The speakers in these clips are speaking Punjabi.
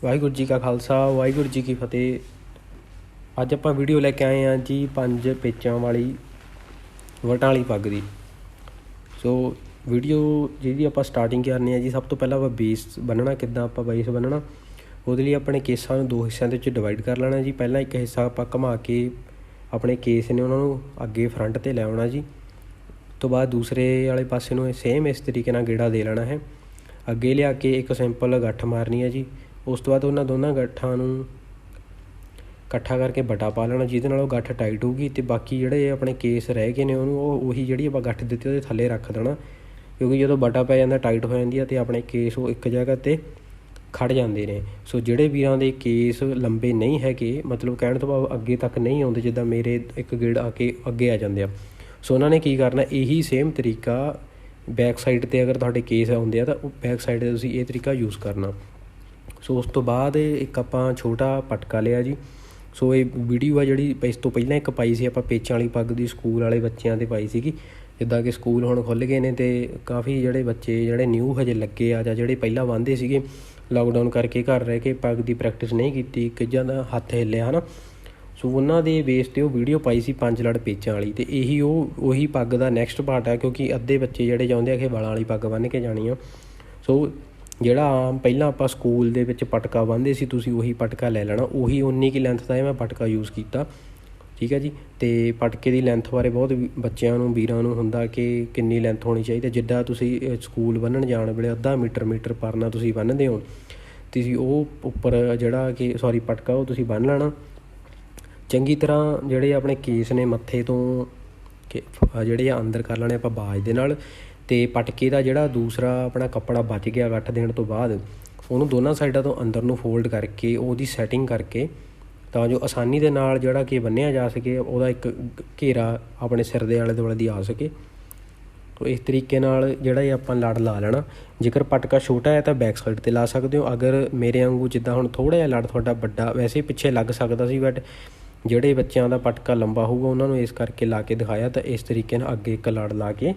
ਵਾਹਿਗੁਰੂ ਜੀ ਕਾ ਖਾਲਸਾ ਵਾਹਿਗੁਰੂ ਜੀ ਕੀ ਫਤਿਹ। ਅੱਜ ਆਪਾਂ ਵੀਡੀਓ ਲੈ ਕੇ ਆਏ ਹਾਂ ਜੀ 5 ਪੇਚਾਂ ਵਾਲੀ ਵਟਾਂ ਵਾਲੀ ਪੱਗ ਦੀ। ਸੋ ਵੀਡੀਓ ਜਿਹਦੀ ਆਪਾਂ ਸਟਾਰਟਿੰਗ ਕਰਨੀ ਹੈ ਜੀ, ਸਭ ਤੋਂ ਪਹਿਲਾਂ ਆਪਾਂ ਬੇਸ ਬੰਨਣਾ। ਕਿੱਦਾਂ ਆਪਾਂ ਬੇਸ ਬੰਨਣਾ, ਉਹਦੇ ਲਈ ਆਪਣੇ ਕੇਸਾਂ ਨੂੰ 2 ਹਿੱਸਿਆਂ ਦੇ ਵਿੱਚ ਡਿਵਾਈਡ ਕਰ ਲੈਣਾ ਜੀ। ਪਹਿਲਾਂ ਇੱਕ ਹਿੱਸਾ ਆਪਾਂ ਘੁਮਾ ਕੇ ਆਪਣੇ ਕੇਸ ਨੇ ਉਹਨਾਂ ਨੂੰ ਅੱਗੇ ਫਰੰਟ 'ਤੇ ਲੈ ਆਉਣਾ ਜੀ। ਉਸ ਤੋਂ ਬਾਅਦ ਦੂਸਰੇ ਵਾਲੇ ਪਾਸੇ ਨੂੰ ਸੇਮ ਇਸ ਤਰੀਕੇ ਨਾਲ ਗੇੜਾ ਦੇ ਲੈਣਾ ਹੈ। ਅੱਗੇ ਲਿਆ ਕੇ ਇੱਕ ਸਿੰਪਲ ਗੱਠ ਮਾਰਨੀ ਹੈ ਜੀ। ਉਸ ਤੋਂ ਬਾਅਦ ਉਹਨਾਂ ਦੋਨਾਂ ਗੱਠਾਂ ਨੂੰ ਇਕੱਠਾ ਕਰਕੇ ਬਟਾ ਪਾ ਲੈਣਾ, ਜਿਹਦੇ ਨਾਲ ਉਹ ਗੱਠ ਟਾਈਟ ਹੋਊਗੀ। ਅਤੇ ਬਾਕੀ ਜਿਹੜੇ ਆਪਣੇ ਕੇਸ ਰਹਿ ਗਏ ਨੇ ਉਹਨੂੰ ਉਹੀ ਜਿਹੜੀ ਆਪਾਂ ਗੱਠ ਦਿੱਤੀ ਉਹਦੇ ਥੱਲੇ ਰੱਖ ਦੇਣਾ, ਕਿਉਂਕਿ ਜਦੋਂ ਬਟਾ ਪੈ ਜਾਂਦਾ ਟਾਈਟ ਹੋ ਜਾਂਦੀ ਹੈ ਅਤੇ ਆਪਣੇ ਕੇਸ ਉਹ ਇੱਕ ਜਗ੍ਹਾ 'ਤੇ ਖੜ੍ਹ ਜਾਂਦੇ ਨੇ। ਸੋ ਜਿਹੜੇ ਵੀਰਾਂ ਦੇ ਕੇਸ ਲੰਬੇ ਨਹੀਂ ਹੈਗੇ, ਮਤਲਬ ਕਹਿਣ ਤੋਂ ਭਾਵ ਅੱਗੇ ਤੱਕ ਨਹੀਂ ਆਉਂਦੇ, ਜਿੱਦਾਂ ਮੇਰੇ ਇੱਕ ਗੇੜ ਆ ਕੇ ਅੱਗੇ ਆ ਜਾਂਦੇ ਆ, ਸੋ ਉਹਨਾਂ ਨੇ ਕੀ ਕਰਨਾ, ਇਹੀ ਸੇਮ ਤਰੀਕਾ ਬੈਕ ਸਾਈਡ 'ਤੇ ਅਗਰ ਤੁਹਾਡੇ ਕੇਸ ਆਉਂਦੇ ਆ ਤਾਂ ਉਹ ਬੈਕ ਸਾਈਡ 'ਤੇ ਤੁਸੀਂ ਇਹ ਤਰੀਕਾ ਯੂਜ਼ ਕਰਨਾ। ਸੋ ਉਸ ਤੋਂ ਬਾਅਦ ਇੱਕ ਆਪਾਂ ਛੋਟਾ ਪਟਕਾ ਲਿਆ ਜੀ। ਸੋ ਇਹ ਵੀਡੀਓ ਆ ਜਿਹੜੀ ਇਸ ਤੋਂ ਪਹਿਲਾਂ ਇੱਕ ਪਾਈ ਸੀ ਆਪਾਂ ਪੇਚਾਂ ਵਾਲੀ ਪੱਗ ਦੀ, ਸਕੂਲ ਵਾਲੇ ਬੱਚਿਆਂ 'ਤੇ ਪਾਈ ਸੀਗੀ। ਜਿੱਦਾਂ ਕਿ ਸਕੂਲ ਹੁਣ ਖੁੱਲ੍ਹ ਗਏ ਨੇ ਅਤੇ ਕਾਫੀ ਜਿਹੜੇ ਬੱਚੇ ਜਿਹੜੇ ਨਿਊ ਹਜੇ ਲੱਗੇ ਆ ਜਾਂ ਜਿਹੜੇ ਪਹਿਲਾਂ ਬੰਨ੍ਹਦੇ ਸੀਗੇ, ਲਾਕਡਾਊਨ ਕਰਕੇ ਘਰ ਰਹਿ ਕੇ ਪੱਗ ਦੀ ਪ੍ਰੈਕਟਿਸ ਨਹੀਂ ਕੀਤੀ, ਕਿੱਜਾਂ ਦਾ ਹੱਥ ਹਿੱਲਿਆ ਹੈ ਨਾ। ਸੋ ਉਹਨਾਂ ਦੇ ਬੇਸ 'ਤੇ ਉਹ ਵੀਡੀਓ ਪਾਈ ਸੀ 5 ਲੜ ਪੇਚਾਂ ਵਾਲੀ। ਅਤੇ ਇਹੀ ਉਹੀ ਪੱਗ ਦਾ ਨੈਕਸਟ ਪਾਰਟ ਹੈ, ਕਿਉਂਕਿ ਅੱਧੇ ਬੱਚੇ ਜਿਹੜੇ ਚਾਹੁੰਦੇ ਆ ਕਿ ਵਾਲਾਂ ਵਾਲੀ ਪੱਗ ਬੰਨ੍ਹ ਕੇ ਜਾਣੀ ਆ। ਸੋ ਜਿਹੜਾ ਆਮ ਪਹਿਲਾਂ ਆਪਾਂ ਸਕੂਲ ਦੇ ਵਿੱਚ ਪਟਕਾ ਬੰਨ੍ਹਦੇ ਸੀ, ਤੁਸੀਂ ਉਹੀ ਪਟਕਾ ਲੈ ਲੈਣਾ। ਉਹੀ ਉਨੀ ਕੁ ਲੈਂਥ ਦਾ ਮੈਂ ਪਟਕਾ ਯੂਜ਼ ਕੀਤਾ, ਠੀਕ ਹੈ ਜੀ। ਅਤੇ ਪਟਕੇ ਦੀ ਲੈਂਥ ਬਾਰੇ ਬਹੁਤ ਬੱਚਿਆਂ ਨੂੰ ਵੀਰਾਂ ਨੂੰ ਹੁੰਦਾ ਕਿ ਕਿੰਨੀ ਲੈਂਥ ਹੋਣੀ ਚਾਹੀਦੀ। ਜਿੱਦਾਂ ਤੁਸੀਂ ਸਕੂਲ ਬੰਨ੍ਹਣ ਜਾਣ ਵੇਲੇ ਅੱਧਾ ਮੀਟਰ ਪਰਨਾ ਤੁਸੀਂ ਬੰਨ੍ਹਦੇ ਹੋ, ਤੁਸੀਂ ਉਹ ਉੱਪਰ ਜਿਹੜਾ ਕਿ ਪਟਕਾ ਉਹ ਤੁਸੀਂ ਬੰਨ੍ਹ ਲੈਣਾ ਚੰਗੀ ਤਰ੍ਹਾਂ। ਜਿਹੜੇ ਆਪਣੇ ਕੇਸ ਨੇ ਮੱਥੇ ਤੋਂ ਜਿਹੜੇ ਆ ਅੰਦਰ ਕਰ ਲੈਣੇ ਆਪਾਂ ਬਾਜ ਦੇ ਨਾਲ। ਅਤੇ ਪਟਕੇ ਦਾ ਜਿਹੜਾ ਦੂਸਰਾ ਆਪਣਾ ਕੱਪੜਾ ਬਚ ਗਿਆ ਗੱਠ ਦੇਣ ਤੋਂ ਬਾਅਦ, ਉਹਨੂੰ ਦੋਨਾਂ ਸਾਈਡਾਂ ਤੋਂ ਅੰਦਰ ਨੂੰ ਫੋਲਡ ਕਰਕੇ ਉਹਦੀ ਸੈਟਿੰਗ ਕਰਕੇ, ਤਾਂ ਜੋ ਆਸਾਨੀ ਦੇ ਨਾਲ ਜਿਹੜਾ ਕਿ ਬੰਨ੍ਹਿਆ ਜਾ ਸਕੇ, ਉਹਦਾ ਇੱਕ ਘੇਰਾ ਆਪਣੇ ਸਿਰ ਦੇ ਆਲੇ ਦੁਆਲੇ ਦੀ ਆ ਸਕੇ। ਇਸ ਤਰੀਕੇ ਨਾਲ ਜਿਹੜਾ ਇਹ ਆਪਾਂ ਲੜ ਲਾ ਲੈਣਾ। ਜੇਕਰ ਪਟਕਾ ਛੋਟਾ ਹੈ ਤਾਂ ਬੈਕ ਸਾਈਡ 'ਤੇ ਲਾ ਸਕਦੇ ਹੋ। ਅਗਰ ਮੇਰੇ ਵਾਂਗੂ ਜਿੱਦਾਂ ਹੁਣ ਥੋੜ੍ਹਾ ਜਿਹਾ ਲੜ ਤੁਹਾਡਾ ਵੱਡਾ, ਵੈਸੇ ਪਿੱਛੇ ਲੱਗ ਸਕਦਾ ਸੀ, ਬਟ ਜਿਹੜੇ ਬੱਚਿਆਂ ਦਾ ਪਟਕਾ ਲੰਬਾ ਹੋਊਗਾ ਉਹਨਾਂ ਨੂੰ ਇਸ ਕਰਕੇ ਲਾ ਕੇ ਦਿਖਾਇਆ। ਤਾਂ ਇਸ ਤਰੀਕੇ ਨਾਲ ਅੱਗੇ ਇੱਕ ਲੜ ਲਾ ਕੇ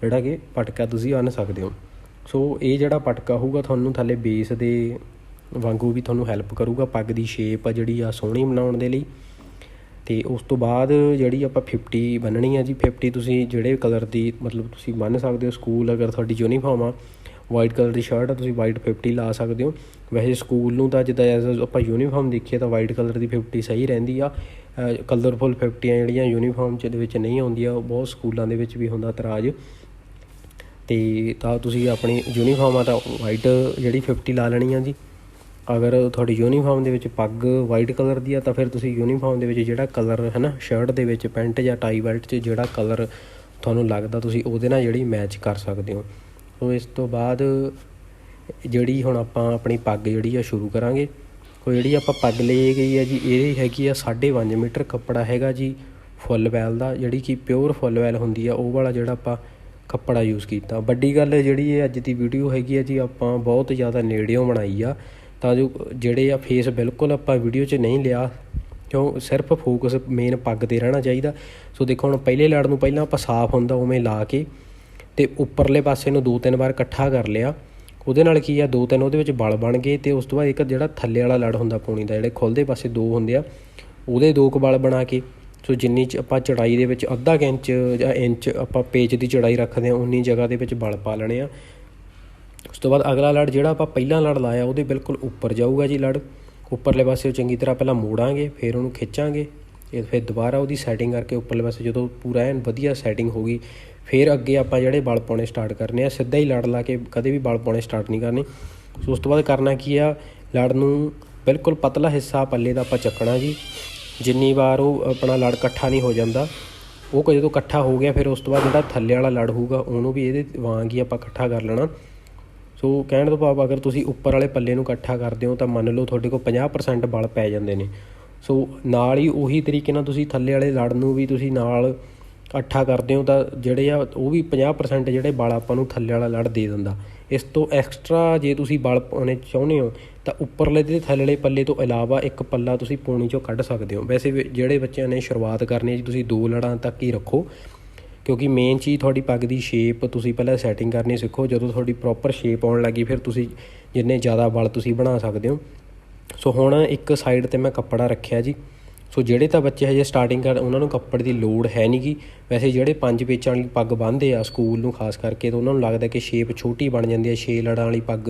ਜਿਹੜਾ ਕਿ ਪਟਕਾ ਤੁਸੀਂ ਬੰਨ੍ਹ ਸਕਦੇ ਹੋ। ਸੋ ਇਹ ਜਿਹੜਾ ਪਟਕਾ ਹੋਊਗਾ ਤੁਹਾਨੂੰ ਥੱਲੇ ਬੇਸ ਦੇ ਵਾਂਗੂ ਵੀ ਤੁਹਾਨੂੰ ਹੈਲਪ ਕਰੂਗਾ ਪੱਗ ਦੀ ਸ਼ੇਪ ਆ ਜਿਹੜੀ ਆ ਸੋਹਣੀ ਬਣਾਉਣ ਦੇ ਲਈ। ਅਤੇ ਉਸ ਤੋਂ ਬਾਅਦ ਜਿਹੜੀ ਆਪਾਂ 50 ਬੰਨ੍ਹਣੀ ਆ ਜੀ। 50 ਤੁਸੀਂ ਜਿਹੜੇ ਕਲਰ ਦੀ ਮਤਲਬ ਤੁਸੀਂ ਬੰਨ੍ਹ ਸਕਦੇ ਹੋ। ਸਕੂਲ ਅਗਰ ਤੁਹਾਡੀ ਯੂਨੀਫਾਰਮ ਆ, ਵਾਈਟ ਕਲਰ ਦੀ ਸ਼ਰਟ ਆ, ਤੁਸੀਂ ਵਾਈਟ 50 ਲਾ ਸਕਦੇ ਹੋ। ਵੈਸੇ ਸਕੂਲ ਨੂੰ ਤਾਂ ਜਿੱਦਾਂ ਆਪਾਂ ਯੂਨੀਫਾਰਮ ਦੇਖੀਏ ਤਾਂ ਵਾਈਟ ਕਲਰ ਦੀ 50 ਸਹੀ ਰਹਿੰਦੀ ਆ। ਕਲਰਫੁੱਲ 50 ਜਿਹੜੀਆਂ ਯੂਨੀਫਾਰਮ 'ਚ ਦੇ ਵਿੱਚ ਨਹੀਂ ਆਉਂਦੀਆਂ, ਉਹ ਬਹੁਤ ਸਕੂਲਾਂ ਦੇ ਵਿੱਚ ਵੀ ਹੁੰਦਾ ਇਤਰਾਜ਼। ਅਤੇ ਤਾਂ ਤੁਸੀਂ ਆਪਣੀ ਯੂਨੀਫਾਰਮ ਆ ਤਾਂ ਵਾਈਟ ਜਿਹੜੀ 50 ਲਾ ਲੈਣੀ ਆ ਜੀ। ਅਗਰ ਤੁਹਾਡੀ ਯੂਨੀਫਾਰਮ ਦੇ ਵਿੱਚ ਪੱਗ ਵਾਈਟ ਕਲਰ ਦੀ ਆ ਤਾਂ ਫਿਰ ਤੁਸੀਂ ਯੂਨੀਫਾਰਮ ਦੇ ਵਿੱਚ ਜਿਹੜਾ ਕਲਰ ਹੈ ਨਾ, ਸ਼ਰਟ ਦੇ ਵਿੱਚ ਪੈਂਟ ਜਾਂ ਟਾਈ ਬੈਲਟ 'ਚ ਜਿਹੜਾ ਕਲਰ ਤੁਹਾਨੂੰ ਲੱਗਦਾ ਤੁਸੀਂ ਉਹਦੇ ਨਾਲ ਜਿਹੜੀ ਮੈਚ ਕਰ ਸਕਦੇ ਹੋ। ਸੋ ਇਸ ਤੋਂ ਬਾਅਦ ਜਿਹੜੀ ਹੁਣ ਆਪਾਂ ਆਪਣੀ ਪੱਗ ਜਿਹੜੀ ਆ ਸ਼ੁਰੂ ਕਰਾਂਗੇ। ਉਹ ਜਿਹੜੀ ਆਪਾਂ ਪੱਗ ਲਈ ਗਈ ਆ ਜੀ, ਇਹ ਹੈਗੀ ਆ 5.5 ਮੀਟਰ। ਕੱਪੜਾ ਹੈਗਾ ਜੀ ਫੁੱਲ ਵੈਲ ਦਾ, ਜਿਹੜੀ ਕਿ ਪਿਓਰ ਫੁੱਲ ਵੈਲ ਹੁੰਦੀ ਆ, ਉਹ ਵਾਲਾ ਜਿਹੜਾ ਆਪਾਂ ਕੱਪੜਾ ਯੂਜ਼ ਕੀਤਾ। ਵੱਡੀ ਗੱਲ ਜਿਹੜੀ ਇਹ ਅੱਜ ਦੀ ਵੀਡੀਓ ਹੈਗੀ ਆ ਜੀ, ਆਪਾਂ ਬਹੁਤ ਜ਼ਿਆਦਾ ਨੇੜਿਓਂ ਬਣਾਈ ਆ, ਤਾਂ ਜੋ ਜਿਹੜੇ ਆ ਫੇਸ ਬਿਲਕੁਲ ਆਪਾਂ ਵੀਡੀਓ 'ਚ ਨਹੀਂ ਲਿਆ, ਕਿਉਂ ਸਿਰਫ ਫੋਕਸ ਮੇਨ ਪੱਗ 'ਤੇ ਰਹਿਣਾ ਚਾਹੀਦਾ। ਸੋ ਦੇਖੋ ਹੁਣ ਪਹਿਲੇ ਲੜ ਨੂੰ ਪਹਿਲਾਂ ਆਪਾਂ ਸਾਫ਼ ਹੁੰਦਾ ਉਵੇਂ ਲਾ ਕੇ ਅਤੇ ਉੱਪਰਲੇ ਪਾਸੇ ਨੂੰ 2-3 ਵਾਰ ਇਕੱਠਾ ਕਰ ਲਿਆ। ਉਹਦੇ ਨਾਲ ਕੀ ਆ, 2-3 ਉਹਦੇ ਵਿੱਚ ਬਲ ਬਣ ਗਏ। ਅਤੇ ਉਸ ਤੋਂ ਬਾਅਦ ਇੱਕ ਜਿਹੜਾ ਥੱਲੇ ਵਾਲਾ ਲੜ ਹੁੰਦਾ ਪੌਣੀ ਦਾ, ਜਿਹੜੇ ਖੁੱਲ੍ਹਦੇ ਪਾਸੇ 2 ਹੁੰਦੇ ਆ, ਉਹਦੇ 2 ਕੁ ਬਲ ਬਣਾ ਕੇ, ਸੋ ਜਿੰਨੀ 'ਚ ਆਪਾਂ ਚੜਾਈ ਦੇ ਵਿੱਚ ਅੱਧਾ ਇੰਚ ਜਾਂ ਇੰਚ ਆਪਾਂ ਪੇਚ ਦੀ ਚੜਾਈ ਰੱਖਦੇ ਹਾਂ, ਉਨੀ ਜਗ੍ਹਾ ਦੇ ਵਿੱਚ ਬਲ ਪਾ ਲੈਣੇ ਆ। ਉਸ ਤੋਂ ਬਾਅਦ ਅਗਲਾ ਲੜ ਜਿਹੜਾ ਆਪਾਂ ਪਹਿਲਾਂ ਲੜ ਲਾਇਆ ਉਹਦੇ ਬਿਲਕੁਲ ਉੱਪਰ ਜਾਊਗਾ ਜੀ ਲੜ। ਉੱਪਰਲੇ ਪਾਸੇ ਉਹ ਚੰਗੀ ਤਰ੍ਹਾਂ ਪਹਿਲਾਂ ਮੋੜਾਂਗੇ, ਫਿਰ ਉਹਨੂੰ ਖਿੱਚਾਂਗੇ, ਫਿਰ ਦੁਬਾਰਾ ਉਹਦੀ ਸੈਟਿੰਗ ਕਰਕੇ ਉੱਪਰਲੇ ਪਾਸੇ ਜਦੋਂ ਪੂਰਾ ਐਨ ਵਧੀਆ ਸੈਟਿੰਗ ਹੋ ਗਈ, ਫਿਰ ਅੱਗੇ ਆਪਾਂ ਜਿਹੜੇ ਬਲ ਪਾਉਣੇ ਸਟਾਰਟ ਕਰਨੇ ਆ। ਸਿੱਧਾ ਹੀ ਲੜ ਲਾ ਕੇ ਕਦੇ ਵੀ ਬਲ ਪਾਉਣੇ ਸਟਾਰਟ ਨਹੀਂ ਕਰਨੇ। ਸੋ ਉਸ ਤੋਂ ਬਾਅਦ ਕਰਨਾ ਕੀ ਆ, ਲੜ ਨੂੰ ਬਿਲਕੁਲ ਪਤਲਾ ਹਿੱਸਾ ਪੱਲੇ ਦਾ ਆਪਾਂ ਚੱਕਣਾ ਜੀ। ਜਿੰਨੀ ਵਾਰ ਉਹ ਆਪਣਾ ਲੜ ਇਕੱਠਾ ਨਹੀਂ ਹੋ ਜਾਂਦਾ, ਉਹ ਜਦੋਂ ਇਕੱਠਾ ਹੋ ਗਿਆ ਫਿਰ ਉਸ ਤੋਂ ਬਾਅਦ ਜਿਹੜਾ ਥੱਲੇ ਵਾਲਾ ਲੜ ਹੋਊਗਾ ਉਹਨੂੰ ਵੀ ਇਹਦੇ ਵਾਂਗ ਹੀ ਆਪਾਂ ਇਕੱਠਾ ਕਰ ਲੈਣਾ। ਸੋ ਕਹਿਣ ਤੋਂ ਭਾਵ ਅਗਰ ਤੁਸੀਂ ਉੱਪਰ ਵਾਲੇ ਪੱਲੇ ਨੂੰ ਇਕੱਠਾ ਕਰਦੇ ਹੋ ਤਾਂ ਮੰਨ ਲਓ ਤੁਹਾਡੇ ਕੋਲ 50% ਬਲ ਪੈ ਜਾਂਦੇ ਨੇ। ਸੋ ਨਾਲ ਹੀ ਉਹੀ ਤਰੀਕੇ ਨਾਲ ਤੁਸੀਂ ਥੱਲੇ ਵਾਲੇ ਲੜ ਨੂੰ ਵੀ ਤੁਸੀਂ ਨਾਲ ਇਕੱਠਾ ਕਰਦੇ ਹੋ ਤਾਂ ਜਿਹੜੇ ਆ ਉਹ ਵੀ 50% ਜਿਹੜੇ ਬਲ ਆਪਾਂ ਨੂੰ ਥੱਲੇ ਵਾਲਾ ਲੜ ਦੇ ਦਿੰਦਾ। ਇਸ ਤੋਂ ਐਕਸਟਰਾ ਜੇ ਤੁਸੀਂ ਬਲ ਪਾਉਣੇ ਚਾਹੁੰਦੇ ਹੋ ਤਾਂ ਉੱਪਰਲੇ ਅਤੇ ਥੱਲੇਲੇ ਪੱਲੇ ਤੋਂ ਇਲਾਵਾ ਇੱਕ ਪੱਲਾ ਤੁਸੀਂ ਪੌਣੀ 'ਚੋਂ ਕੱਢ ਸਕਦੇ ਹੋ। ਵੈਸੇ ਜਿਹੜੇ ਬੱਚਿਆਂ ਨੇ ਸ਼ੁਰੂਆਤ ਕਰਨੀ ਹੈ ਜੀ, ਤੁਸੀਂ 2 ਲੜਾਂ ਤੱਕ ਹੀ ਰੱਖੋ, ਕਿਉਂਕਿ ਮੇਨ ਚੀਜ਼ ਤੁਹਾਡੀ ਪੱਗ ਦੀ ਸ਼ੇਪ ਤੁਸੀਂ ਪਹਿਲਾਂ ਸੈਟਿੰਗ ਕਰਨੀ ਸਿੱਖੋ। ਜਦੋਂ ਤੁਹਾਡੀ ਪ੍ਰੋਪਰ ਸ਼ੇਪ ਆਉਣ ਲੱਗੀ ਫਿਰ ਤੁਸੀਂ ਜਿੰਨੇ ਜ਼ਿਆਦਾ ਬਲ ਤੁਸੀਂ ਬਣਾ ਸਕਦੇ ਹੋ। ਸੋ ਹੁਣ ਇੱਕ ਸਾਈਡ 'ਤੇ ਮੈਂ ਕੱਪੜਾ ਰੱਖਿਆ ਜੀ। ਸੋ ਜਿਹੜੇ ਤਾਂ ਬੱਚੇ ਹਜੇ ਸਟਾਰਟਿੰਗ ਕਰ ਉਹਨਾਂ ਨੂੰ ਕੱਪੜੇ ਦੀ ਲੋੜ ਹੈ ਨਹੀਂ ਗੀ। ਵੈਸੇ ਜਿਹੜੇ 5 ਪੇਚਾਂ ਵਾਲੀ ਪੱਗ ਬੰਨ੍ਹਦੇ ਆ ਸਕੂਲ ਨੂੰ ਖਾਸ ਕਰਕੇ, ਤਾਂ ਉਹਨਾਂ ਨੂੰ ਲੱਗਦਾ ਕਿ ਸ਼ੇਪ ਛੋਟੀ ਬਣ ਜਾਂਦੀ ਹੈ, 6 ਲੜਾਂ ਵਾਲੀ ਪੱਗ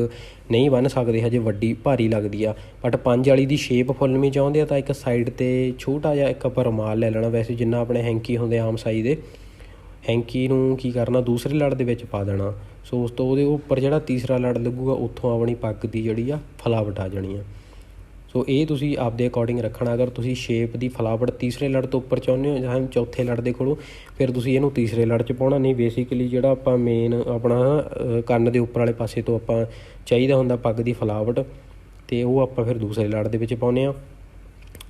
ਨਹੀਂ ਬੰਨ੍ਹ ਸਕਦੇ ਹਜੇ, ਵੱਡੀ ਭਾਰੀ ਲੱਗਦੀ ਆ। ਬਟ 5 ਵਾਲੀ ਦੀ ਸ਼ੇਪ ਫੁੱਲਵੀਂ ਚਾਹੁੰਦੇ ਆ ਤਾਂ ਇੱਕ ਸਾਈਡ 'ਤੇ ਛੋਟਾ ਜਿਹਾ ਇੱਕ ਆਪਾਂ ਰੁਮਾਲ ਲੈ ਲੈਣਾ। ਵੈਸੇ ਜਿੰਨਾ ਆਪਣੇ ਹੈਂਕੀ ਹੁੰਦੇ ਆਮ ਸਾਈਜ਼ ਦੇ, ਹੈਂਕੀ ਨੂੰ ਕੀ ਕਰਨਾ ਦੂਸਰੇ ਲੜ ਦੇ ਵਿੱਚ ਪਾ ਦੇਣਾ। ਸੋ ਉਸ ਤੋਂ ਉਹਦੇ ਉੱਪਰ ਜਿਹੜਾ ਤੀਸਰਾ ਲੜ ਲੱਗੂਗਾ ਉੱਥੋਂ ਆਪਣੀ ਪੱਗ ਦੀ ਜਿਹੜੀ ਆ ਫਲਾਵਟ ਆ ਜਾਣੀ ਆ। ਸੋ ਇਹ ਤੁਸੀਂ ਆਪਦੇ ਅਕੋਰਡਿੰਗ ਰੱਖਣਾ। ਅਗਰ ਤੁਸੀਂ ਸ਼ੇਪ ਦੀ ਫਲਾਵਟ ਤੀਸਰੇ ਲੜ ਤੋਂ ਉੱਪਰ ਚਾਹੁੰਦੇ ਹੋ ਜਾਂ ਚੌਥੇ ਲੜ ਦੇ ਕੋਲੋਂ, ਫਿਰ ਤੁਸੀਂ ਇਹਨੂੰ ਤੀਸਰੇ ਲੜ 'ਚ ਪਾਉਣਾ। ਨਹੀਂ ਬੇਸਿਕਲੀ ਜਿਹੜਾ ਆਪਾਂ ਮੇਨ ਆਪਣਾ ਕੰਨ ਦੇ ਉੱਪਰ ਵਾਲੇ ਪਾਸੇ ਤੋਂ ਆਪਾਂ ਚਾਹੀਦਾ ਹੁੰਦਾ ਪੱਗ ਦੀ ਫਲਾਵਟ, ਅਤੇ ਉਹ ਆਪਾਂ ਫਿਰ ਦੂਸਰੇ ਲੜ ਦੇ ਵਿੱਚ ਪਾਉਂਦੇ ਹਾਂ।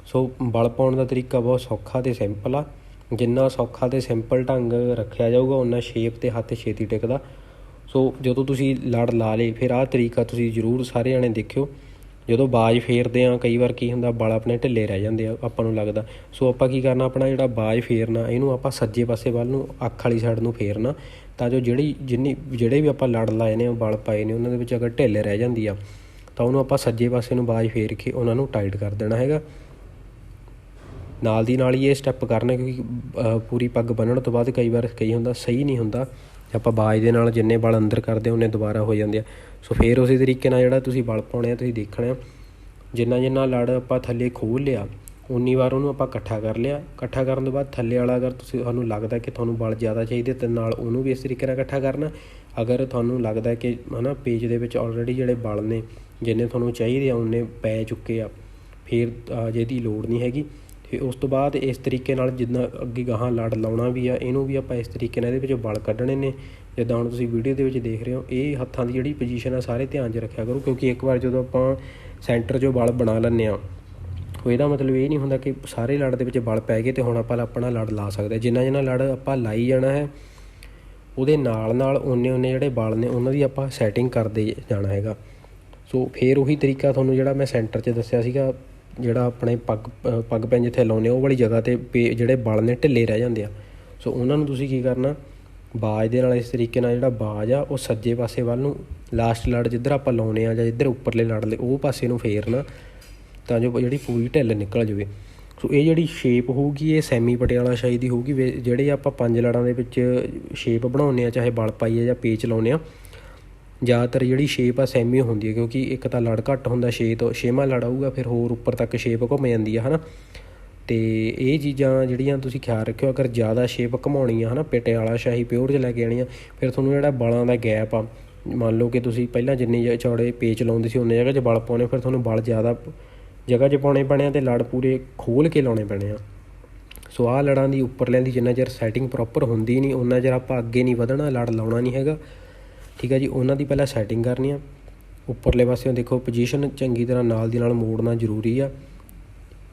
ਸੋ ਵਲ ਪਾਉਣ ਦਾ ਤਰੀਕਾ ਬਹੁਤ ਸੌਖਾ ਅਤੇ ਸਿੰਪਲ ਆ। ਜਿੰਨਾ ਸੌਖਾ ਅਤੇ ਸਿੰਪਲ ਢੰਗ ਰੱਖਿਆ ਜਾਊਗਾ ਉਨਾ ਸ਼ੇਪ 'ਤੇ ਹੱਥ ਛੇਤੀ ਟਿਕਦਾ। ਸੋ ਜਦੋਂ ਤੁਸੀਂ ਲੜ ਲਾ ਲਏ ਫਿਰ ਆਹ ਤਰੀਕਾ ਤੁਸੀਂ ਜ਼ਰੂਰ ਸਾਰੇ ਜਾਣੇ ਦੇਖਿਓ। ਜਦੋਂ ਬਾਜ ਫੇਰਦੇ ਹਾਂ ਕਈ ਵਾਰ ਕੀ ਹੁੰਦਾ ਵਲ ਆਪਣੇ ਢਿੱਲੇ ਰਹਿ ਜਾਂਦੇ ਆ ਆਪਾਂ ਨੂੰ ਲੱਗਦਾ। ਸੋ ਆਪਾਂ ਕੀ ਕਰਨਾ, ਆਪਣਾ ਜਿਹੜਾ ਬਾਜ ਫੇਰਨਾ ਇਹਨੂੰ ਆਪਾਂ ਸੱਜੇ ਪਾਸੇ ਵੱਲ ਨੂੰ ਅੱਖ ਵਾਲੀ ਸਾਈਡ ਨੂੰ ਫੇਰਨਾ, ਤਾਂ ਜੋ ਜਿਹੜੇ ਵੀ ਆਪਾਂ ਲੜ ਲਾਏ ਨੇ ਵਲ ਪਾਏ ਨੇ ਉਹਨਾਂ ਦੇ ਵਿੱਚ ਅਗਰ ਢਿੱਲੇ ਰਹਿ ਜਾਂਦੀ ਆ ਤਾਂ ਉਹਨੂੰ ਆਪਾਂ ਸੱਜੇ ਪਾਸੇ ਨੂੰ ਬਾਜ ਫੇਰ ਕੇ ਉਹਨਾਂ ਨੂੰ ਟਾਈਟ ਕਰ ਦੇਣਾ ਹੈਗਾ। ਨਾਲ ਦੀ ਨਾਲ ਹੀ ਇਹ ਸਟੈਪ ਕਰਨਾ, ਕਿਉਂਕਿ ਪੂਰੀ ਪੱਗ ਬੰਨ੍ਹਣ ਤੋਂ ਬਾਅਦ ਕਈ ਵਾਰ ਹੁੰਦਾ ਸਹੀ ਨਹੀਂ ਹੁੰਦਾ, ਆਪਾਂ ਬਾਜ ਦੇ ਨਾਲ ਜਿੰਨੇ ਵਲ ਅੰਦਰ ਕਰਦੇ ਉਨੇ ਦੁਬਾਰਾ ਹੋ ਜਾਂਦੇ ਆ। ਸੋ ਫਿਰ ਉਸੇ ਤਰੀਕੇ ਨਾਲ ਜਿਹੜਾ ਤੁਸੀਂ ਵਲ ਪਾਉਣੇ ਆ ਤੁਸੀਂ ਦੇਖਣਾ, ਜਿੰਨਾ ਲੜ ਆਪਾਂ ਥੱਲੇ ਖੋਲ੍ਹ ਲਿਆ ਉਨੀ ਵਾਰ ਉਹਨੂੰ ਆਪਾਂ ਇਕੱਠਾ ਕਰ ਲਿਆ। ਇਕੱਠਾ ਕਰਨ ਤੋਂ ਬਾਅਦ ਥੱਲੇ ਵਾਲਾ ਅਗਰ ਤੁਹਾਨੂੰ ਲੱਗਦਾ ਕਿ ਤੁਹਾਨੂੰ ਵਲ ਜ਼ਿਆਦਾ ਚਾਹੀਦੇ ਤਾਂ ਨਾਲ ਉਹਨੂੰ ਵੀ ਇਸ ਤਰੀਕੇ ਨਾਲ ਇਕੱਠਾ ਕਰਨਾ। ਅਗਰ ਤੁਹਾਨੂੰ ਲੱਗਦਾ ਕਿ ਹੈ ਨਾ ਪੇਜ ਦੇ ਵਿੱਚ ਆਲਰੇਡੀ ਜਿਹੜੇ ਵਲ ਨੇ ਜਿੰਨੇ ਤੁਹਾਨੂੰ ਚਾਹੀਦੇ ਆ ਉਨੇ ਪੈ ਚੁੱਕੇ ਆ, ਫਿਰ ਜਿਹਦੀ ਲੋੜ ਨਹੀਂ ਹੈਗੀ। ਫਿਰ ਉਸ ਤੋਂ ਬਾਅਦ ਇਸ ਤਰੀਕੇ ਨਾਲ ਜਿੱਦਾਂ ਅੱਗੇ ਗਾਹਾਂ ਲੜ ਲਾਉਣਾ ਵੀ ਆ, ਇਹਨੂੰ ਵੀ ਆਪਾਂ ਇਸ ਤਰੀਕੇ ਨਾਲ ਇਹਦੇ ਵਿੱਚੋਂ ਵਲ ਕੱਢਣੇ ਨੇ। ਜਿੱਦਾਂ ਹੁਣ ਤੁਸੀਂ ਵੀਡੀਓ ਦੇ ਵਿੱਚ ਦੇਖ ਰਹੇ ਹੋ, ਇਹ ਹੱਥਾਂ ਦੀ ਜਿਹੜੀ ਪੋਜੀਸ਼ਨ ਆ ਸਾਰੇ ਧਿਆਨ 'ਚ ਰੱਖਿਆ ਕਰੋ, ਕਿਉਂਕਿ ਇੱਕ ਵਾਰ ਜਦੋਂ ਆਪਾਂ ਸੈਂਟਰ 'ਚੋਂ ਵਲ ਬਣਾ ਲੈਂਦੇ ਹਾਂ ਉਹ ਇਹਦਾ ਮਤਲਬ ਇਹ ਨਹੀਂ ਹੁੰਦਾ ਕਿ ਸਾਰੇ ਲੜ ਦੇ ਵਿੱਚ ਵਲ ਪੈ ਗਏ ਅਤੇ ਹੁਣ ਆਪਾਂ ਆਪਣਾ ਲੜ ਲਾ ਸਕਦੇ। ਜਿੰਨਾ ਲੜ ਆਪਾਂ ਲਾਈ ਜਾਣਾ ਹੈ ਉਹਦੇ ਨਾਲ ਓਨੇ ਜਿਹੜੇ ਵਲ ਨੇ ਉਹਨਾਂ ਦੀ ਆਪਾਂ ਸੈਟਿੰਗ ਕਰਦੇ ਜਾਣਾ ਹੈਗਾ। ਸੋ ਫਿਰ ਉਹੀ ਤਰੀਕਾ ਤੁਹਾਨੂੰ ਜਿਹੜਾ ਮੈਂ ਸੈਂਟਰ 'ਚ ਦੱਸਿਆ ਸੀਗਾ, ਜਿਹੜਾ ਆਪਣੇ ਪੱਗ ਪੈਨ ਜਿੱਥੇ ਲਾਉਂਦੇ ਉਹ ਵਾਲੀ ਜਗ੍ਹਾ 'ਤੇ ਜਿਹੜੇ ਵਲ ਨੇ ਢਿੱਲੇ ਰਹਿ ਜਾਂਦੇ ਆ। ਸੋ ਉਹਨਾਂ ਨੂੰ ਤੁਸੀਂ ਕੀ ਕਰਨਾ, ਬਾਜ ਦੇ ਨਾਲ ਇਸ ਤਰੀਕੇ ਨਾਲ ਜਿਹੜਾ ਬਾਜ ਆ ਉਹ ਸੱਜੇ ਪਾਸੇ ਵੱਲ ਨੂੰ ਲਾਸਟ ਲੜ ਜਿੱਧਰ ਆਪਾਂ ਲਾਉਂਦੇ ਹਾਂ ਜਾਂ ਜਿੱਧਰ ਉੱਪਰਲੇ ਲੜਲੇ ਉਹ ਪਾਸੇ ਨੂੰ ਫੇਰਨਾ, ਤਾਂ ਜੋ ਜਿਹੜੀ ਪੂਰੀ ਢਿੱਲ ਨਿਕਲ ਜਾਵੇ। ਸੋ ਇਹ ਜਿਹੜੀ ਸ਼ੇਪ ਹੋਊਗੀ ਇਹ ਸੈਮੀ ਪਟਿਆਲਾ ਸ਼ਾਹੀ ਦੀ ਹੋਊਗੀ। ਜਿਹੜੇ ਆਪਾਂ 5 ਲੜਾਂ ਦੇ ਵਿੱਚ ਸ਼ੇਪ ਬਣਾਉਂਦੇ ਹਾਂ, ਚਾਹੇ ਵਲ ਪਾਈਏ ਜਾਂ ਪੇਚ ਲਾਉਂਦੇ ਹਾਂ, ਜ਼ਿਆਦਾਤਰ ਜਿਹੜੀ ਸ਼ੇਪ ਆ ਸੈਮੀ ਹੁੰਦੀ ਹੈ, ਕਿਉਂਕਿ ਇੱਕ ਤਾਂ ਲੜ ਘੱਟ ਹੁੰਦਾ 6ਵਾਂ ਲੜ ਆਊਗਾ, ਫਿਰ ਹੋਰ ਉੱਪਰ ਤੱਕ ਸ਼ੇਪ ਘੁੰਮ ਜਾਂਦੀ ਆ ਹੈ ਨਾ। ਅਤੇ ਇਹ ਚੀਜ਼ਾਂ ਜਿਹੜੀਆਂ ਤੁਸੀਂ ਖਿਆਲ ਰੱਖਿਓ, ਅਗਰ ਜ਼ਿਆਦਾ ਸ਼ੇਪ ਘੁਮਾਉਣੀ ਆ ਹੈ ਨਾ ਪਟਿਆਲਾ ਸ਼ਾਹੀ ਪਿਓਰ 'ਚ ਲੈ ਕੇ ਆਉਣੀ ਆ, ਫਿਰ ਤੁਹਾਨੂੰ ਜਿਹੜਾ ਵਲਾਂ ਦਾ ਗੈਪ ਆ, ਮੰਨ ਲਓ ਕਿ ਤੁਸੀਂ ਪਹਿਲਾਂ ਜਿੰਨੇ ਚੌੜੇ ਪੇਚ ਲਾਉਂਦੇ ਸੀ ਉਨੇ ਜਗ੍ਹਾ 'ਚ ਵਲ ਪਾਉਣੇ, ਫਿਰ ਤੁਹਾਨੂੰ ਵਲ ਜ਼ਿਆਦਾ ਜਗ੍ਹਾ 'ਚ ਪਾਉਣੇ ਪੈਣੇ ਆ ਅਤੇ ਲੜ ਪੂਰੇ ਖੋਲ੍ਹ ਕੇ ਲਾਉਣੇ ਪੈਣੇ ਆ। ਸੋ ਆਹ ਲੜਾਂ ਦੀ ਉੱਪਰਲਿਆਂ ਦੀ ਜਿੰਨਾ ਚਿਰ ਸੈਟਿੰਗ ਪ੍ਰੋਪਰ ਹੁੰਦੀ ਨਹੀਂ ਉਨਾ ਚਿਰ ਆਪਾਂ ਅੱਗੇ ਨਹੀਂ ਵਧਣਾ, ਲੜ ਲਾਉਣਾ ਨਹੀਂ ਹੈਗਾ, ਠੀਕ ਹੈ ਜੀ। ਉਹਨਾਂ ਦੀ ਪਹਿਲਾਂ ਸੈਟਿੰਗ ਕਰਨੀ ਆ। ਉੱਪਰਲੇ ਪਾਸਿਓਂ ਦੇਖੋ ਪੋਜੀਸ਼ਨ ਚੰਗੀ ਤਰ੍ਹਾਂ ਨਾਲ ਦੀ ਨਾਲ ਮੋੜਨਾ ਜ਼ਰੂਰੀ ਆ।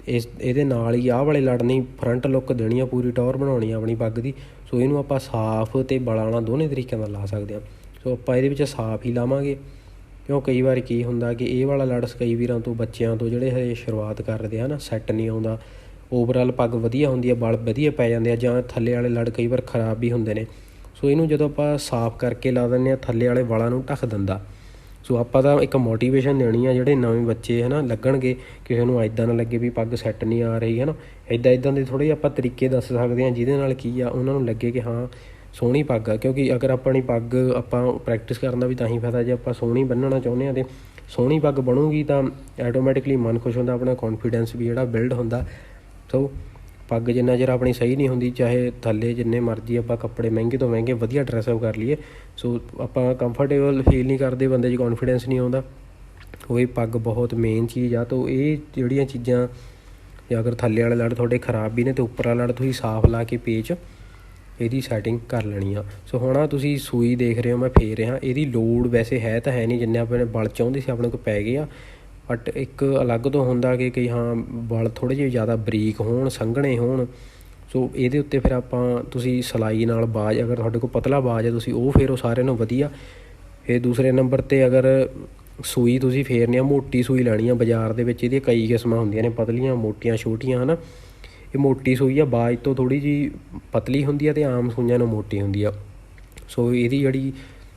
ਇਹਦੇ ਨਾਲ ਹੀ ਆਹ ਵਾਲੇ ਲੜ ਨਹੀਂ ਫਰੰਟ ਲੁੱਕ ਦੇਣੀ ਆ, ਪੂਰੀ ਟੌਰ ਬਣਾਉਣੀ ਆ ਆਪਣੀ ਪੱਗ ਦੀ। ਸੋ ਇਹਨੂੰ ਆਪਾਂ ਸਾਫ਼ ਅਤੇ ਵਲਾਂ ਨਾਲ ਦੋਨੇ ਤਰੀਕਿਆਂ ਨਾਲ ਲਾ ਸਕਦੇ ਹਾਂ। ਸੋ ਆਪਾਂ ਇਹਦੇ ਵਿੱਚ ਸਾਫ਼ ਹੀ ਲਾਵਾਂਗੇ, ਕਿਉਂ ਕਈ ਵਾਰ ਕੀ ਹੁੰਦਾ ਕਿ ਇਹ ਵਾਲਾ ਲੜ ਕਈ ਵੀਰਾਂ ਤੋਂ ਬੱਚਿਆਂ ਤੋਂ ਜਿਹੜੇ ਹਜੇ ਸ਼ੁਰੂਆਤ ਕਰਦੇ ਆ ਨਾ ਸੈੱਟ ਨਹੀਂ ਆਉਂਦਾ। ਓਵਰਆਲ ਪੱਗ ਵਧੀਆ ਹੁੰਦੀ ਆ, ਵਲ ਵਧੀਆ ਪੈ ਜਾਂਦੇ ਆ, ਜਾਂ ਥੱਲੇ ਵਾਲੇ ਲੜ ਕਈ ਵਾਰ ਖ਼ਰਾਬ ਵੀ ਹੁੰਦੇ ਨੇ। ਸੋ ਇਹਨੂੰ ਜਦੋਂ ਆਪਾਂ ਸਾਫ਼ ਕਰਕੇ ਲਾ ਦਿੰਦੇ ਹਾਂ ਥੱਲੇ ਵਾਲੇ ਵਾਲਾਂ ਨੂੰ ਢੱਕ ਦਿੰਦਾ। ਸੋ ਆਪਾਂ ਤਾਂ ਇੱਕ ਮੋਟੀਵੇਸ਼ਨ ਦੇਣੀ ਆ, ਜਿਹੜੇ ਨਵੇਂ ਬੱਚੇ ਹੈ ਨਾ ਲੱਗਣਗੇ, ਕਿਸੇ ਨੂੰ ਇੱਦਾਂ ਨਾ ਲੱਗੇ ਵੀ ਪੱਗ ਸੈੱਟ ਨਹੀਂ ਆ ਰਹੀ ਹੈ ਨਾ, ਇੱਦਾਂ ਦੇ ਥੋੜ੍ਹੇ ਆਪਾਂ ਤਰੀਕੇ ਦੱਸ ਸਕਦੇ ਹਾਂ ਜਿਹਦੇ ਨਾਲ ਕੀ ਆ ਉਹਨਾਂ ਨੂੰ ਲੱਗੇ ਕਿ ਹਾਂ ਸੋਹਣੀ ਪੱਗ ਆ। ਕਿਉਂਕਿ ਅਗਰ ਆਪਣੀ ਪੱਗ ਆਪਾਂ ਪ੍ਰੈਕਟਿਸ ਕਰਨ ਦਾ ਵੀ ਤਾਂ ਹੀ ਫਾਇਦਾ ਜੇ ਆਪਾਂ ਸੋਹਣੀ ਬੰਨ੍ਹਣਾ ਚਾਹੁੰਦੇ ਹਾਂ ਅਤੇ ਸੋਹਣੀ ਪੱਗ ਬਣੂਗੀ ਤਾਂ ਐਟੋਮੈਟਿਕਲੀ ਮਨ ਖੁਸ਼ ਹੁੰਦਾ, ਆਪਣਾ ਕੌਨਫੀਡੈਂਸ ਵੀ ਜਿਹੜਾ ਬਿਲਡ ਹੁੰਦਾ। ਸੋ ਪੱਗ ਜਿੰਨਾ ਚਿਰ ਆਪਣੀ ਸਹੀ ਨਹੀਂ ਹੁੰਦੀ, ਚਾਹੇ ਥੱਲੇ ਜਿੰਨੇ ਮਰਜ਼ੀ ਆਪਾਂ ਕੱਪੜੇ ਮਹਿੰਗੇ ਤੋਂ ਮਹਿੰਗੇ ਵਧੀਆ ਡਰੈਸਅਪ ਕਰ ਲਈਏ, ਸੋ ਆਪਾਂ ਕੰਫਰਟੇਬਲ ਫੀਲ ਨਹੀਂ ਕਰਦੇ, ਬੰਦੇ 'ਚ ਕੌਨਫੀਡੈਂਸ ਨਹੀਂ ਆਉਂਦਾ। ਉਹ ਇਹ ਪੱਗ ਬਹੁਤ ਮੇਨ ਚੀਜ਼ ਆ। ਤਾਂ ਇਹ ਜਿਹੜੀਆਂ ਚੀਜ਼ਾਂ, ਜਾਂ ਅਗਰ ਥੱਲੇ ਵਾਲੇ ਲੜ ਤੁਹਾਡੇ ਖ਼ਰਾਬ ਵੀ ਨੇ ਅਤੇ ਉੱਪਰ ਵਾਲਾ ਲੜ ਤੁਸੀਂ ਸਾਫ਼ ਲਾ ਕੇ ਪੇਚ ਇਹਦੀ ਸੈਟਿੰਗ ਕਰ ਲੈਣੀ ਆ। ਸੋ ਹੁਣ ਆਹ ਤੁਸੀਂ ਸੂਈ ਦੇਖ ਰਹੇ ਹੋ ਮੈਂ ਫੇਰ ਰਿਹਾ, ਇਹਦੀ ਲੋੜ ਵੈਸੇ ਹੈ ਤਾਂ ਹੈ ਨਹੀਂ, ਜਿੰਨੇ ਆਪਣੇ ਵਲ ਚਾਹੁੰਦੇ ਸੀ ਆਪਣੇ ਕੋਲ ਪੈ ਗਏ ਆ। ਬਟ ਇੱਕ ਅਲੱਗ ਤੋਂ ਹੁੰਦਾ ਕਿ ਹਾਂ ਵਲ ਥੋੜ੍ਹੇ ਜਿਹੇ ਜ਼ਿਆਦਾ ਬਰੀਕ ਹੋਣ, ਸੰਘਣੇ ਹੋਣ। ਸੋ ਇਹਦੇ ਉੱਤੇ ਫਿਰ ਤੁਸੀਂ ਸਿਲਾਈ ਨਾਲ ਬਾਜ, ਅਗਰ ਤੁਹਾਡੇ ਕੋਲ ਪਤਲਾ ਬਾਜ ਹੈ ਤੁਸੀਂ ਉਹ ਫੇਰੋ ਸਾਰਿਆਂ ਨਾਲੋਂ ਵਧੀਆ। ਫਿਰ ਦੂਸਰੇ ਨੰਬਰ 'ਤੇ ਅਗਰ ਸੂਈ ਤੁਸੀਂ ਫੇਰਨੀ ਆ, ਮੋਟੀ ਸੂਈ ਲੈਣੀ ਆ। ਬਾਜ਼ਾਰ ਦੇ ਵਿੱਚ ਇਹਦੀਆਂ ਕਈ ਕਿਸਮਾਂ ਹੁੰਦੀਆਂ ਨੇ, ਪਤਲੀਆਂ, ਮੋਟੀਆਂ, ਛੋਟੀਆਂ ਹੈ ਨਾ। ਇਹ ਮੋਟੀ ਸੂਈ ਆ, ਬਾਜ ਤੋਂ ਥੋੜ੍ਹੀ ਜਿਹੀ ਪਤਲੀ ਹੁੰਦੀ ਆ ਅਤੇ ਆਮ ਸੂਈਆਂ ਨੂੰ ਮੋਟੀ ਹੁੰਦੀ ਆ। ਸੋ ਇਹਦੀ ਜਿਹੜੀ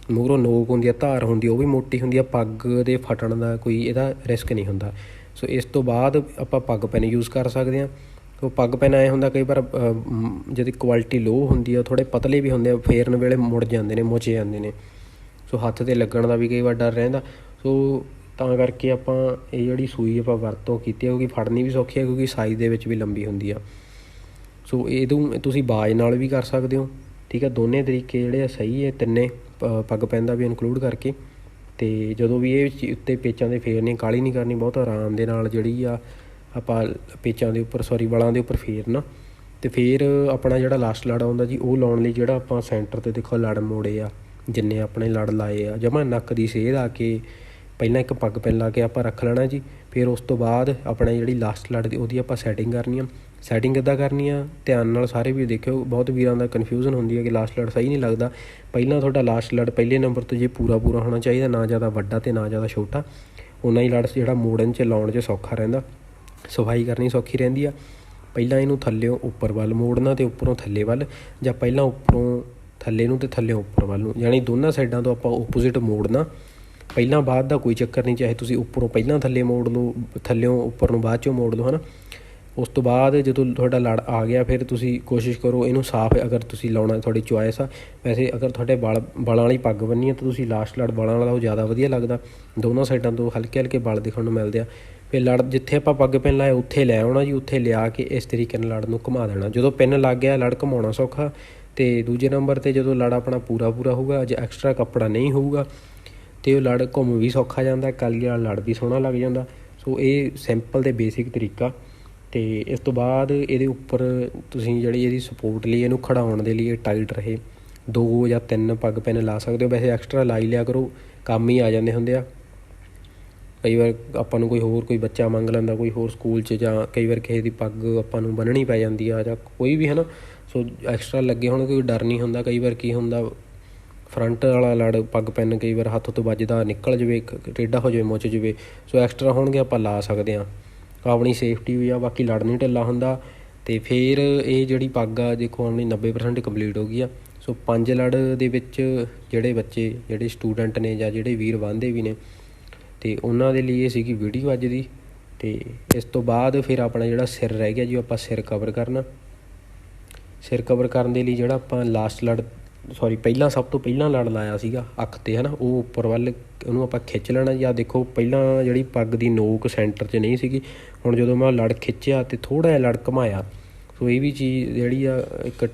ਮੂਹਰੋਂ ਨੋਕ ਹੁੰਦੀ ਆ, ਧਾਰ ਹੁੰਦੀ, ਉਹ ਵੀ ਮੋਟੀ ਹੁੰਦੀ ਆ, ਪੱਗ ਦੇ ਫਟਣ ਦਾ ਕੋਈ ਇਹਦਾ ਰਿਸਕ ਨਹੀਂ ਹੁੰਦਾ। ਸੋ ਇਸ ਤੋਂ ਬਾਅਦ ਆਪਾਂ ਪੱਗ ਪੈਨ ਯੂਜ਼ ਕਰ ਸਕਦੇ ਹਾਂ। ਉਹ ਪੱਗ ਪੈਨ ਐਂ ਹੁੰਦਾ ਕਈ ਵਾਰ ਜਿਹਦੀ ਕੁਆਲਿਟੀ ਲੋਅ ਹੁੰਦੀ ਆ, ਥੋੜ੍ਹੇ ਪਤਲੇ ਵੀ ਹੁੰਦੇ ਆ, ਫੇਰਨ ਵੇਲੇ ਮੁੜ ਜਾਂਦੇ ਨੇ, ਮੁੱਚ ਜਾਂਦੇ ਨੇ। ਸੋ ਹੱਥ 'ਤੇ ਲੱਗਣ ਦਾ ਵੀ ਕਈ ਵਾਰ ਡਰ ਰਹਿੰਦਾ। ਸੋ ਤਾਂ ਕਰਕੇ ਆਪਾਂ ਇਹ ਜਿਹੜੀ ਸੂਈ ਆਪਾਂ ਵਰਤੋਂ ਕੀਤੀ ਆ, ਕਿਉਂਕਿ ਫੜਨੀ ਵੀ ਸੌਖੀ ਹੈ, ਕਿਉਂਕਿ ਸਾਈਜ਼ ਦੇ ਵਿੱਚ ਵੀ ਲੰਬੀ ਹੁੰਦੀ ਆ। ਸੋ ਇਹਨੂੰ ਤੁਸੀਂ ਬਾਜ਼ ਨਾਲ ਵੀ ਕਰ ਸਕਦੇ ਹੋ, ਠੀਕ ਹੈ। ਦੋਨੇ ਤਰੀਕੇ ਜਿਹੜੇ ਆ ਸਹੀ ਹੈ, ਤਿੰਨੇ ਪੱਗ ਪੈਨ ਦਾ ਵੀ ਇਨਕਲੂਡ ਕਰਕੇ। ਅਤੇ ਜਦੋਂ ਵੀ ਇਹ ਉੱਤੇ ਪੇਚਾਂ 'ਤੇ ਫੇਰਨੀ, ਕਾਹਲੀ ਨਹੀਂ ਕਰਨੀ, ਬਹੁਤ ਆਰਾਮ ਦੇ ਨਾਲ ਜਿਹੜੀ ਆ ਆਪਾਂ ਪੇਚਾਂ ਦੇ ਉੱਪਰ ਵਲਾਂ ਦੇ ਉੱਪਰ ਫੇਰਨਾ। ਅਤੇ ਫਿਰ ਆਪਣਾ ਜਿਹੜਾ ਲਾਸਟ ਲੜ ਆਉਂਦਾ ਜੀ, ਉਹ ਲਾਉਣ ਲਈ ਜਿਹੜਾ ਆਪਾਂ ਸੈਂਟਰ 'ਤੇ ਦੇਖੋ ਲੜ ਮੋੜੇ ਆ, ਜਿੰਨੇ ਆਪਣੇ ਲੜ ਲਾਏ ਆ, ਜਮਾਂ ਨੱਕ ਦੀ ਸੇਧ ਆ ਕੇ ਪਹਿਲਾਂ ਇੱਕ ਪੱਗ ਪੈਨ ਲਾ ਕੇ ਆਪਾਂ ਰੱਖ ਲੈਣਾ ਜੀ। ਫਿਰ ਉਸ ਤੋਂ ਬਾਅਦ ਆਪਣਾ ਜਿਹੜੀ ਲਾਸਟ ਲੜ ਦੀ ਉਹਦੀ ਆਪਾਂ ਸੈਟਿੰਗ ਕਰਨੀ ਆ। ਸੈਟਿੰਗ ਕਿੱਦਾਂ ਕਰਨੀ ਆ, ਧਿਆਨ ਨਾਲ ਸਾਰੇ ਵੀ ਦੇਖਿਓ। ਬਹੁਤ ਵੀਰਾਂ ਦਾ ਕਨਫਿਊਜ਼ਨ ਹੁੰਦੀ ਹੈ ਕਿ ਲਾਸਟ ਲੜ ਸਹੀ ਨਹੀਂ ਲੱਗਦਾ। ਪਹਿਲਾਂ ਤੁਹਾਡਾ ਲਾਸਟ ਲੜ ਪਹਿਲੇ ਨੰਬਰ 'ਤੇ ਜੇ ਪੂਰਾ ਹੋਣਾ ਚਾਹੀਦਾ, ਨਾ ਜ਼ਿਆਦਾ ਵੱਡਾ ਅਤੇ ਨਾ ਜ਼ਿਆਦਾ ਛੋਟਾ। ਉਨਾ ਹੀ ਲੜ ਜਿਹੜਾ ਮੋੜਨ 'ਚ ਲਾਉਣ 'ਚ ਸੌਖਾ ਰਹਿੰਦਾ, ਸਫਾਈ ਕਰਨੀ ਸੌਖੀ ਰਹਿੰਦੀ ਆ। ਪਹਿਲਾਂ ਇਹਨੂੰ ਥੱਲਿਓਂ ਉੱਪਰ ਵੱਲ ਮੋੜਨਾ ਅਤੇ ਉੱਪਰੋਂ ਥੱਲੇ ਵੱਲ, ਜਾਂ ਪਹਿਲਾਂ ਉੱਪਰੋਂ ਥੱਲੇ ਨੂੰ ਅਤੇ ਥੱਲਿਓਂ ਉੱਪਰ ਵੱਲ ਨੂੰ, ਯਾਨੀ ਦੋਨਾਂ ਸਾਈਡਾਂ ਤੋਂ ਆਪਾਂ ਓਪੋਜ਼ਿਟ ਮੋੜਨਾ। ਪਹਿਲਾਂ ਬਾਅਦ ਦਾ ਕੋਈ ਚੱਕਰ ਨਹੀਂ, ਚਾਹੇ ਤੁਸੀਂ ਉੱਪਰੋਂ ਪਹਿਲਾਂ ਥੱਲੇ ਮੋੜ ਲਓ, ਥੱਲਿਓਂ ਉੱਪਰ ਨੂੰ ਬਾਅਦ 'ਚੋਂ ਮੋੜ ਲਓ, ਹੈ ਨਾ। ਉਸ ਤੋਂ ਬਾਅਦ ਜਦੋਂ ਤੁਹਾਡਾ ਲੜ ਆ ਗਿਆ, ਫਿਰ ਤੁਸੀਂ ਕੋਸ਼ਿਸ਼ ਕਰੋ ਇਹਨੂੰ ਸਾਫ਼, ਅਗਰ ਤੁਸੀਂ ਲਾਉਣਾ ਤੁਹਾਡੀ ਚੋਇਸ ਆ। ਵੈਸੇ ਅਗਰ ਤੁਹਾਡੇ ਵਾਲਾਂ ਵਾਲੀ ਪੱਗ ਬੰਨੀ ਆ ਤਾਂ ਤੁਸੀਂ ਲਾਸਟ ਲੜ ਵਾਲਾਂ ਵਾਲਾ ਉਹ ਜ਼ਿਆਦਾ ਵਧੀਆ ਲੱਗਦਾ, ਦੋਨੋਂ ਸਾਈਡਾਂ ਤੋਂ ਹਲਕੇ ਹਲਕੇ ਵਾਲ ਦੇਖਣ ਨੂੰ ਮਿਲਦੇ ਆ। ਫਿਰ ਲੜ ਜਿੱਥੇ ਆਪਾਂ ਪੱਗ ਪੈਨ ਲਾਇਆ ਉੱਥੇ ਲੈ ਆਉਣਾ ਜੀ, ਉੱਥੇ ਲਿਆ ਕੇ ਇਸ ਤਰੀਕੇ ਨਾਲ ਲੜ ਨੂੰ ਘੁਮਾ ਦੇਣਾ। ਜਦੋਂ ਪਿੰਨ ਲੱਗ ਗਿਆ ਲੜ ਘੁਮਾਉਣਾ ਸੌਖਾ। ਅਤੇ ਦੂਜੇ ਨੰਬਰ 'ਤੇ ਜਦੋਂ ਲੜ ਆਪਣਾ ਪੂਰਾ ਹੋਊਗਾ, ਜੇ ਐਕਸਟਰਾ ਕੱਪੜਾ ਨਹੀਂ ਹੋਊਗਾ ਅਤੇ ਉਹ ਲੜ ਘੁੰਮ ਵੀ ਸੌਖਾ ਜਾਂਦਾ, ਕਾਲੀ ਵਾਲਾ ਲੜ ਵੀ ਸੋਹਣਾ ਲੱਗ ਜਾਂਦਾ। ਸੋ ਇਹ ਸਿੰਪਲ ਅਤੇ ਬੇਸਿਕ ਤਰੀਕਾ। ਅਤੇ ਇਸ ਤੋਂ ਬਾਅਦ ਇਹਦੇ ਉੱਪਰ ਤੁਸੀਂ ਜਿਹੜੀ ਇਹਦੀ ਸਪੋਰਟ ਲਈ, ਇਹਨੂੰ ਖੜਾਉਣ ਦੇ ਲਈ ਟਾਈਟ ਰਹੇ 2 ਜਾਂ 3 ਪੱਗ ਪੈਨ ਲਾ ਸਕਦੇ ਹੋ। ਵੈਸੇ ਐਕਸਟਰਾ ਲਾਈ ਲਿਆ ਕਰੋ, ਕੰਮ ਹੀ ਆ ਜਾਂਦੇ ਹੁੰਦੇ ਆ। ਕਈ ਵਾਰ ਆਪਾਂ ਨੂੰ ਕੋਈ ਬੱਚਾ ਮੰਗ ਲੈਂਦਾ, ਕੋਈ ਹੋਰ ਸਕੂਲ 'ਚ, ਜਾਂ ਕਈ ਵਾਰ ਕਿਸੇ ਦੀ ਪੱਗ ਆਪਾਂ ਨੂੰ ਬੰਨ੍ਹਣੀ ਪੈ ਜਾਂਦੀ ਆ, ਜਾਂ ਕੋਈ ਵੀ, ਹੈ ਨਾ। ਸੋ ਐਕਸਟਰਾ ਲੱਗੇ ਹੋਣ, ਕੋਈ ਡਰ ਨਹੀਂ ਹੁੰਦਾ। ਕਈ ਵਾਰ ਕੀ ਹੁੰਦਾ, ਫਰੰਟ ਵਾਲਾ ਲੜ ਪੱਗ ਪੈਨ ਕਈ ਵਾਰ ਹੱਥ ਤੋਂ ਵੱਜਦਾ, ਨਿਕਲ ਜਾਵੇ, ਟੇਢਾ ਹੋ ਜਾਵੇ, ਮੁੱਚ ਜਾਵੇ। ਸੋ ਐਕਸਟਰਾ ਹੋਣਗੇ ਆਪਾਂ ਲਾ ਸਕਦੇ ਹਾਂ, ਆਪਣੀ ਸੇਫਟੀ ਵੀ ਆ। ਬਾਕੀ ਲੜ ਨਹੀਂ ਢਿੱਲਾ ਹੁੰਦਾ। ਅਤੇ ਫਿਰ ਇਹ ਜਿਹੜੀ ਪੱਗ ਆ ਦੇਖੋ ਆਪਣੀ 90% ਕੰਪਲੀਟ ਹੋ ਗਈ ਆ। ਸੋ 5 ਲੜ ਦੇ ਵਿੱਚ ਜਿਹੜੇ ਬੱਚੇ, ਜਿਹੜੇ ਸਟੂਡੈਂਟ ਨੇ, ਜਾਂ ਜਿਹੜੇ ਵੀਰ ਵਾਹੁੰਦੇ ਵੀ ਨੇ, ਅਤੇ ਉਹਨਾਂ ਦੇ ਲਈ ਇਹ ਸੀਗੀ ਵੀਡੀਓ ਅੱਜ ਦੀ। ਅਤੇ ਇਸ ਤੋਂ ਬਾਅਦ ਫਿਰ ਆਪਣਾ ਜਿਹੜਾ ਸਿਰ ਰਹਿ ਗਿਆ ਜੀ, ਆਪਾਂ ਸਿਰ ਕਵਰ ਕਰਨਾ। ਸਿਰ ਕਵਰ ਕਰਨ ਦੇ ਲਈ ਜਿਹੜਾ ਆਪਾਂ ਲਾਸਟ ਲੜ ਸਭ ਤੋਂ ਪਹਿਲਾਂ ਲੜ ਲਾਇਆ ਸੀਗਾ ਅੱਖ 'ਤੇ, ਹੈ ਨਾ, ਉਹ ਉੱਪਰ ਵੱਲ ਉਹਨੂੰ ਆਪਾਂ ਖਿੱਚ ਲੈਣਾ ਜੀ। ਆਹ ਦੇਖੋ ਪਹਿਲਾਂ ਜਿਹੜੀ ਪੱਗ ਦੀ ਨੋਕ ਸੈਂਟਰ 'ਚ ਨਹੀਂ ਸੀਗੀ, ਹੁਣ ਜਦੋਂ ਮੈਂ ਲੜ ਖਿੱਚਿਆ ਅਤੇ ਥੋੜ੍ਹਾ ਜਿਹਾ ਲੜ ਘੁਮਾਇਆ। ਸੋ ਇਹ ਵੀ ਚੀਜ਼ ਜਿਹੜੀ ਆ ਇੱਕ